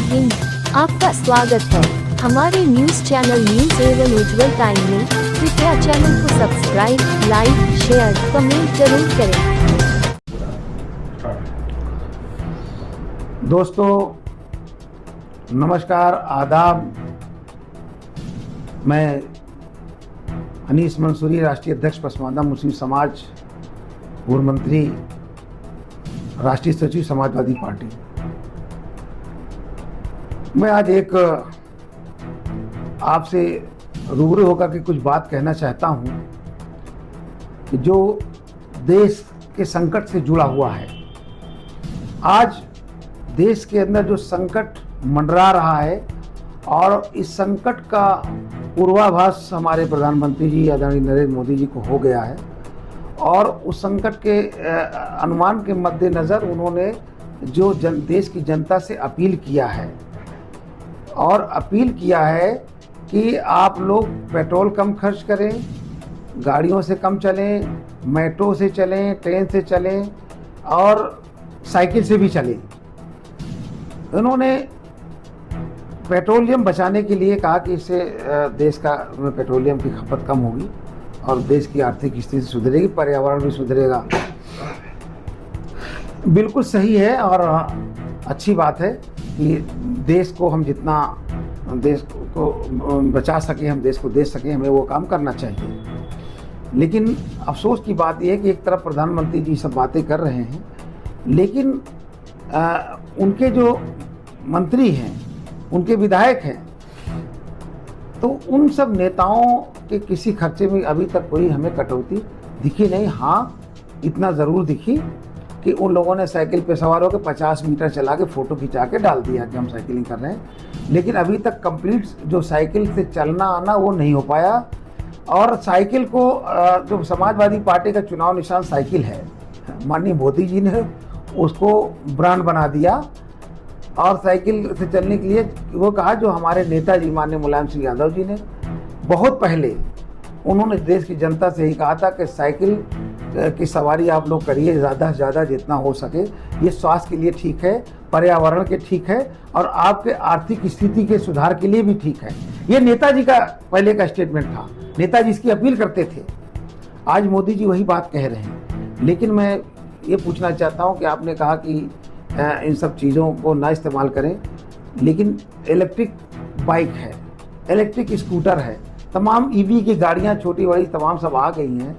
हिंद, आपका स्वागत है हमारे न्यूज चैनल न्यूज एवं उज्जवल टाइम में। कृपया चैनल को सब्सक्राइब, लाइक, शेयर, कमेंट जरूर करें। दोस्तों नमस्कार, आदाब। मैं अनीस मंसूरी, राष्ट्रीय अध्यक्ष पसमानदा मुस्लिम समाज, पूर्व मंत्री, राष्ट्रीय सचिव समाजवादी पार्टी। मैं आज एक आपसे रूबरू होकर के कुछ बात कहना चाहता हूं कि जो देश के संकट से जुड़ा हुआ है। आज देश के अंदर जो संकट मंडरा रहा है और इस संकट का पूर्वाभास हमारे प्रधानमंत्री जी आदरणीय नरेंद्र मोदी जी को हो गया है और उस संकट के अनुमान के मद्देनज़र उन्होंने जो देश की जनता से अपील किया है और अपील किया है कि आप लोग पेट्रोल कम खर्च करें, गाड़ियों से कम चलें, मेट्रो से चलें, ट्रेन से चलें और साइकिल से भी चलें। उन्होंने पेट्रोलियम बचाने के लिए कहा कि इससे देश का पेट्रोलियम की खपत कम होगी और देश की आर्थिक स्थिति सुधरेगी, पर्यावरण भी सुधरेगा। बिल्कुल सही है और अच्छी बात है कि देश को हम जितना देश को बचा सकें, हम देश को दे सकें, हमें वो काम करना चाहिए। लेकिन अफसोस की बात यह है कि एक तरफ प्रधानमंत्री जी सब बातें कर रहे हैं, लेकिन उनके जो मंत्री हैं, उनके विधायक हैं, तो उन सब नेताओं के किसी खर्चे में अभी तक कोई हमें कटौती दिखी नहीं। हाँ, इतना ज़रूर दिखी कि उन लोगों ने साइकिल पे सवार होकर 50 मीटर चला के फ़ोटो खिंचा के डाल दिया कि हम साइकिलिंग कर रहे हैं, लेकिन अभी तक कंप्लीट जो साइकिल से चलना आना वो नहीं हो पाया। और साइकिल को जो समाजवादी पार्टी का चुनाव निशान साइकिल है, माननीय मोदी जी ने उसको ब्रांड बना दिया और साइकिल से चलने के लिए वो कहा जो हमारे नेताजी माननीय मुलायम सिंह यादव जी ने बहुत पहले उन्होंने देश की जनता से ही कहा था कि साइकिल की सवारी आप लोग करिए ज़्यादा से ज़्यादा जितना हो सके। ये स्वास्थ्य के लिए ठीक है, पर्यावरण के ठीक है और आपके आर्थिक स्थिति के सुधार के लिए भी ठीक है। ये नेताजी का पहले का स्टेटमेंट था, नेताजी इसकी अपील करते थे। आज मोदी जी वही बात कह रहे हैं। लेकिन मैं ये पूछना चाहता हूँ कि आपने कहा कि इन सब चीज़ों को ना इस्तेमाल करें, लेकिन इलेक्ट्रिक बाइक है, इलेक्ट्रिक स्कूटर है, तमाम ईवी की गाड़ियाँ छोटी बड़ी तमाम सब आ गई हैं,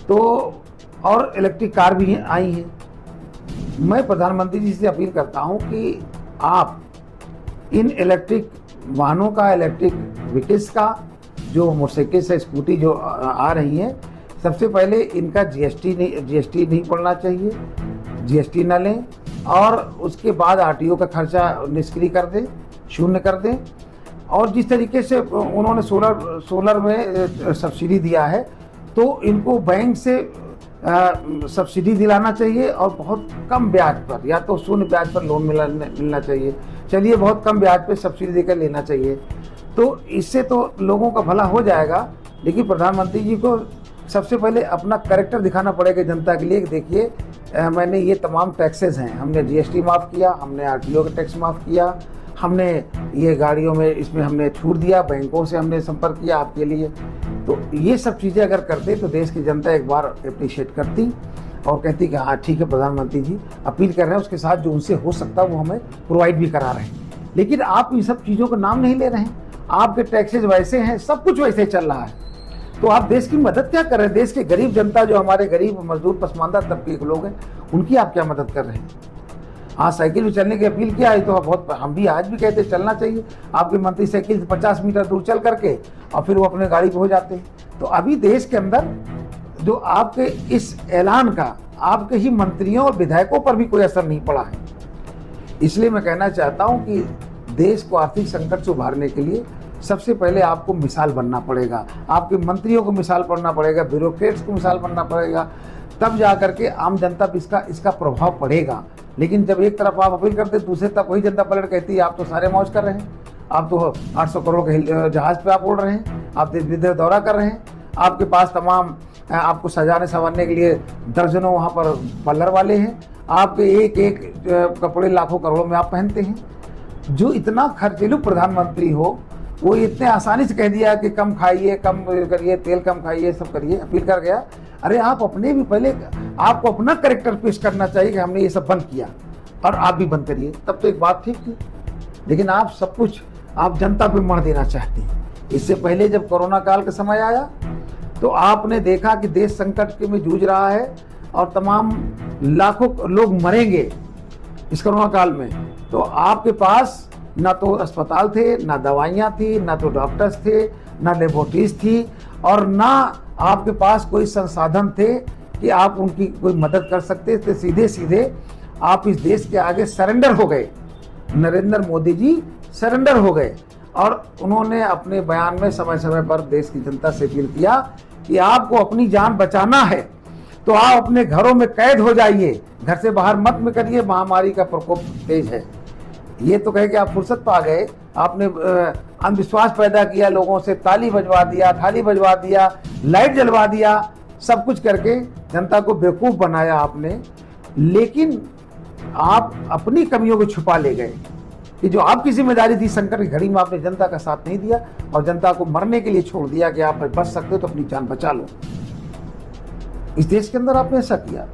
तो और इलेक्ट्रिक कार भी आई हैं। मैं प्रधानमंत्री जी से अपील करता हूं कि आप इन इलेक्ट्रिक वाहनों का, इलेक्ट्रिक व्हीकल्स का, जो मोटरसाइकिल से स्कूटी जो आ रही हैं, सबसे पहले इनका जीएसटी नहीं पड़ना चाहिए, जीएसटी न लें और उसके बाद आरटीओ का खर्चा निष्क्रिय कर दें, शून्य कर दें। और जिस तरीके से उन्होंने सोलर में सब्सिडी दिया है, तो इनको बैंक से सब्सिडी दिलाना चाहिए और बहुत कम ब्याज पर, या तो शून्य ब्याज पर लोन मिलना चाहिए। चलिए, बहुत कम ब्याज पे सब्सिडी देकर लेना चाहिए, तो इससे तो लोगों का भला हो जाएगा। लेकिन प्रधानमंत्री जी को सबसे पहले अपना कैरेक्टर दिखाना पड़ेगा जनता के लिए। देखिए, मैंने ये तमाम टैक्सेस हैं, हमने जीएसटी माफ़ किया, हमने आरटीओ का टैक्स माफ़ किया, हमने ये गाड़ियों में इसमें हमने छूट दिया, बैंकों से हमने संपर्क किया आपके लिए। तो ये सब चीज़ें अगर करते तो देश की जनता एक बार अप्रिशिएट करती और कहती कि हाँ ठीक है, प्रधानमंत्री जी अपील कर रहे हैं, उसके साथ जो उनसे हो सकता है वो हमें प्रोवाइड भी करा रहे हैं। लेकिन आप इन सब चीज़ों का नाम नहीं ले रहे हैं। आपके टैक्सेस वैसे हैं, सब कुछ वैसे चल रहा है, तो आप देश की मदद क्या कर रहे हैं? देश के गरीब जनता, जो हमारे गरीब मजदूर पसमानदा तबके के लोग हैं, उनकी आप क्या मदद कर रहे हैं? हाँ, साइकिल भी चलने की अपील किया है, तो बहुत हम भी आज भी कहते चलना चाहिए। आपके मंत्री साइकिल से 50 मीटर दूर चल करके और फिर वो अपने गाड़ी पे हो जाते हैं। तो अभी देश के अंदर जो आपके इस ऐलान का आपके ही मंत्रियों और विधायकों पर भी कोई असर नहीं पड़ा है। इसलिए मैं कहना चाहता हूँ कि देश को आर्थिक संकट से उभारने के लिए सबसे पहले आपको मिसाल बनना पड़ेगा, आपके मंत्रियों को मिसाल बनना पड़ेगा, ब्यूरोक्रेट्स को मिसाल बनना पड़ेगा, तब जा करके आम जनता पर इसका प्रभाव पड़ेगा। लेकिन जब एक तरफ आप अपील करते, दूसरी तरफ वही जनता पलट कहती है आप तो सारे मौज कर रहे हैं, आप तो 800 करोड़ के जहाज़ पे आप उड़ रहे हैं, आप देश विदेश दौरा कर रहे हैं, आपके पास तमाम आपको सजाने संवारने के लिए दर्जनों वहाँ पर पार्लर वाले हैं, आपके एक एक कपड़े लाखों करोड़ों में आप पहनते हैं। जो इतना खर्चीलू प्रधानमंत्री हो, वो इतने आसानी से कह दिया कि कम खाइए, कम करिए, तेल कम खाइए, सब करिए, अपील कर गया। अरे आप अपने भी पहले आपको अपना कैरेक्टर पेश करना चाहिए कि हमने ये सब बंद किया और आप भी बंद करिए, तब तो एक बात ठीक थी। लेकिन आप सब कुछ आप जनता पे मर देना चाहते हैं। इससे पहले जब कोरोना काल का समय आया तो आपने देखा कि देश संकट में जूझ रहा है और तमाम लाखों लोग मरेंगे इस कोरोना काल में, तो आपके पास ना तो अस्पताल थे, ना दवाइयाँ थी, ना तो डॉक्टर्स थे, ना लेबोरेटरीज थी, और ना आपके पास कोई संसाधन थे कि आप उनकी कोई मदद कर सकते थे। सीधे सीधे आप इस देश के आगे सरेंडर हो गए। नरेंद्र मोदी जी सरेंडर हो गए और उन्होंने अपने बयान में समय समय पर देश की जनता से अपील किया कि आपको अपनी जान बचाना है तो आप अपने घरों में कैद हो जाइए, घर से बाहर मत में करिए, महामारी का प्रकोप तेज है। ये तो कहे कि आप फुर्सत पा गए, आपने अंधविश्वास पैदा किया, लोगों से ताली बजवा दिया, थाली बजवा दिया, लाइट जलवा दिया, सब कुछ करके जनता को बेवकूफ बनाया आपने। लेकिन आप अपनी कमियों को छुपा ले गए कि जो आपकी जिम्मेदारी थी संकट की घड़ी में, आपने जनता का साथ नहीं दिया और जनता को मरने के लिए छोड़ दिया कि आप बच सकते हो तो अपनी जान बचा लो। इस देश के अंदर आपने ऐसा किया।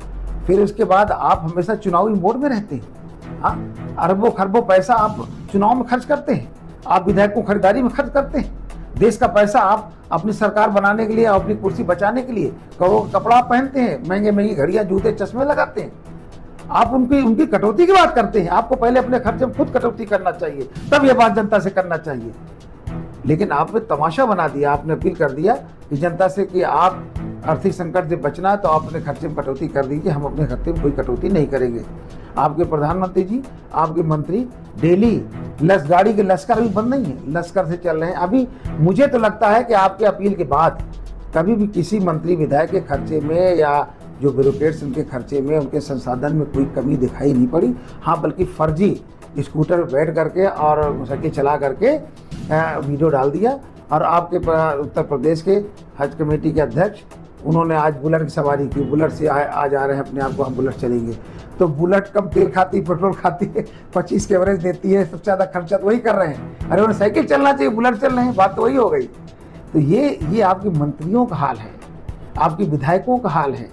फिर उसके बाद आप हमेशा चुनावी मोड में रहते हैं। हाँ, अरबों खरबों पैसा आप चुनाव में खर्च करते हैं, आप विधायकों खरीदारी में खर्च करते हैं। देश का पैसा आप अपनी सरकार बनाने के लिए, अपनी कुर्सी बचाने के लिए करोड़ों का कपड़ा पहनते हैं, महंगे महंगी घड़ियां, जूते, चश्मे लगाते हैं। आप उनकी कटौती की बात करते हैं। आपको पहले अपने खर्चे में खुद कटौती करना चाहिए, तब ये बात जनता से करना चाहिए। लेकिन आपने तमाशा बना दिया। आपने अपील कर दिया कि जनता से कि आप आर्थिक संकट से बचना है तो आप अपने खर्चे में कटौती कर दीजिए, हम अपने खर्चे में कोई कटौती नहीं करेंगे। आपके प्रधानमंत्री जी, आपके मंत्री डेली गाड़ी के लश्कर अभी बंद नहीं है, लश्कर से चल रहे हैं। अभी मुझे तो लगता है कि आपके अपील के बाद कभी भी किसी मंत्री विधायक के खर्चे में या जो ब्यूरोक्रेट्स उनके खर्चे में, उनके संसाधन में कोई कमी दिखाई नहीं पड़ी। हाँ, बल्कि फर्जी स्कूटर बैठ करके और साइकिल चला करके वीडियो डाल दिया। और आपके उत्तर प्रदेश के हज कमेटी के अध्यक्ष, उन्होंने आज बुलेट की सवारी की, बुलेट से आज आ रहे हैं अपने आप को हम बुलेट चलेंगे। तो बुलेट कम तेल खाती, पेट्रोल खाती है, 25 के एवरेज देती है, सबसे ज़्यादा खर्चा तो वही कर रहे हैं। अरे उन्हें साइकिल चलना चाहिए, बुलेट चल रहे हैं, बात तो वही हो गई। तो ये आपके मंत्रियों का हाल है, आपके विधायकों का हाल है।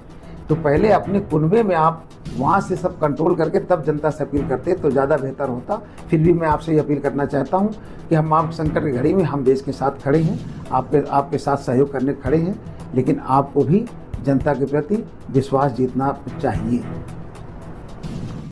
तो पहले अपने कुनबे में आप वहाँ से सब कंट्रोल करके तब जनता से अपील करते तो ज़्यादा बेहतर होता। फिर भी मैं आपसे ये अपील करना चाहता हूँ कि हम आप संकट की घड़ी में हम देश के साथ खड़े हैं, आपके साथ सहयोग करने खड़े हैं, लेकिन आपको भी जनता के प्रति विश्वास जीतना चाहिए।